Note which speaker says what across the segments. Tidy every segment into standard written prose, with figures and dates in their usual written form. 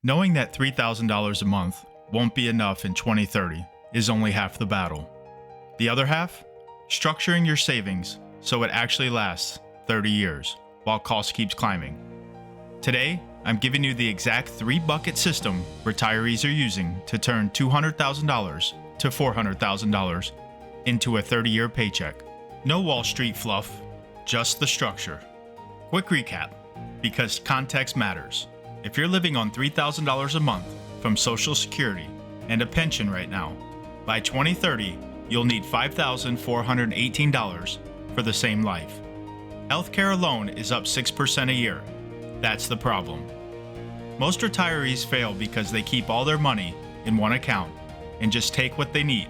Speaker 1: Knowing that $3,000 a month won't be enough in 2030 is only half the battle. The other half? Structuring your savings so it actually lasts 30 years while cost keeps climbing. Today, I'm giving you the exact 3-bucket system retirees are using to turn $200,000 to $400,000 into a 30-year paycheck. No Wall Street fluff, just the structure. Quick recap, because context matters. If you're living on $3,000 a month from Social Security and a pension right now, by 2030, you'll need $5,418 for the same life. Healthcare alone is up 6% a year. That's the problem. Most retirees fail because they keep all their money in one account and just take what they need.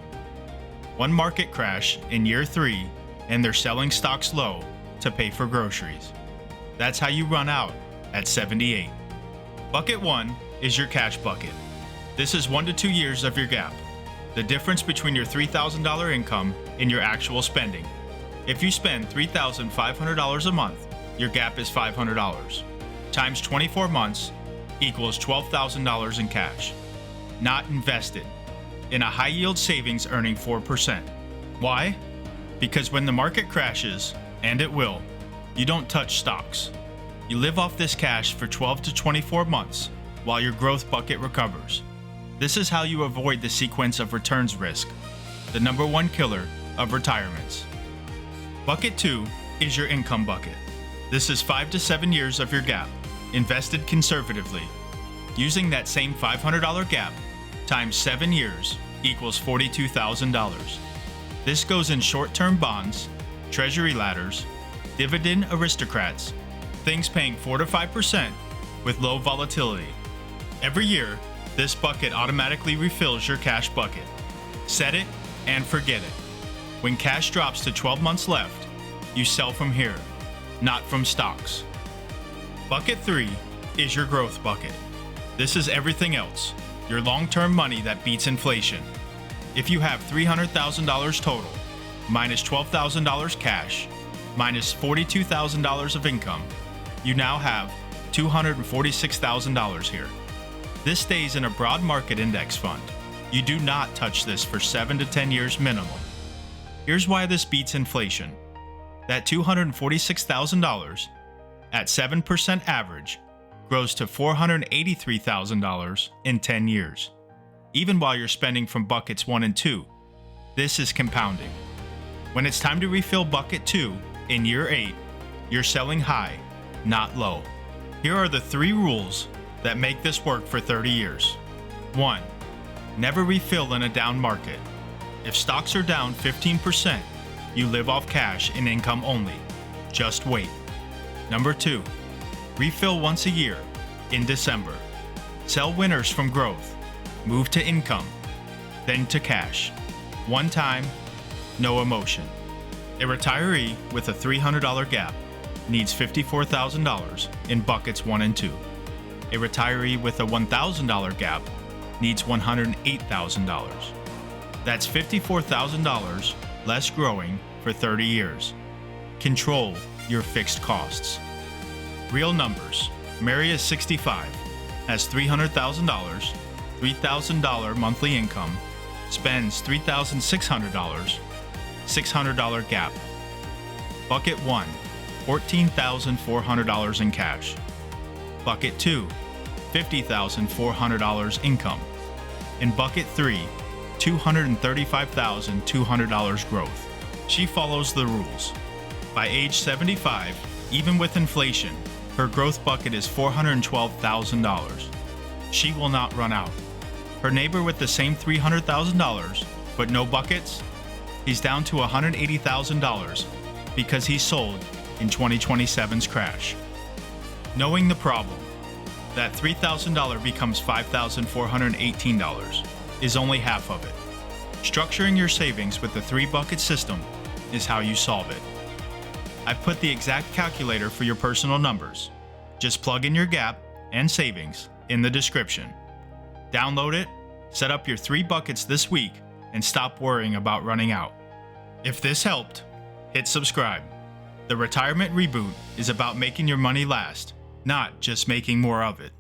Speaker 1: One market crash in year 3 and they're selling stocks low to pay for groceries. That's how you run out at 78. Bucket 1 is your cash bucket. This is 1 to 2 years of your gap, the difference between your $3,000 income and your actual spending. If you spend $3,500 a month, your gap is $500. Times 24 months equals $12,000 in cash. Not invested in a high-yield savings earning 4%. Why? Because when the market crashes, and it will, you don't touch stocks. You live off this cash for 12 to 24 months while your growth bucket recovers. This is how you avoid the sequence of returns risk, the number one killer of retirements. Bucket 2 is your income bucket. This is 5 to 7 years of your gap, invested conservatively. Using that same $500 gap times 7 years equals $42,000. This goes in short-term bonds, treasury ladders, dividend aristocrats, things paying 4 to 5% with low volatility. Every year, this bucket automatically refills your cash bucket. Set it and forget it. When cash drops to 12 months left, you sell from here, not from stocks. Bucket 3 is your growth bucket. This is everything else, your long-term money that beats inflation. If you have $300,000 total, minus $12,000 cash, minus $42,000 of income, you now have $246,000 here. This stays in a broad market index fund. You do not touch this for 7 to 10 years minimum. Here's why this beats inflation. That $246,000 at 7% average grows to $483,000 in 10 years. Even while you're spending from buckets 1 and 2, this is compounding. When it's time to refill bucket 2 in year 8, you're selling high, not low. Here are the 3 rules that make this work for 30 years. 1. Never refill in a down market. If stocks are down 15%, you live off cash and income only. Just wait. Number 2. Refill once a year, in December. Sell winners from growth. Move to income, then to cash. One time, no emotion. A retiree with a $300 gap needs $54,000 in buckets 1 and 2. A retiree with a $1,000 gap needs $108,000. That's $54,000 less growing for 30 years. Control your fixed costs. Real numbers. Mary is 65, has $300,000, $3,000 monthly income, spends $3,600, $600 gap. Bucket 1, $14,400 in cash. Bucket 2, $50,400 income. In Bucket 3, $235,200 growth. She follows the rules. By age 75, even with inflation, her growth bucket is $412,000. She will not run out. Her neighbor with the same $300,000, but no buckets, he's down to $180,000 because he sold in 2027's crash. Knowing the problem, that $3,000 becomes $5,418 is only half of it. Structuring your savings with the 3-bucket system is how you solve it. I've put the exact calculator for your personal numbers. Just plug in your gap and savings in the description. Download it, set up your 3 buckets this week, and stop worrying about running out. If this helped, hit subscribe. The Retirement Reboot is about making your money last, not just making more of it.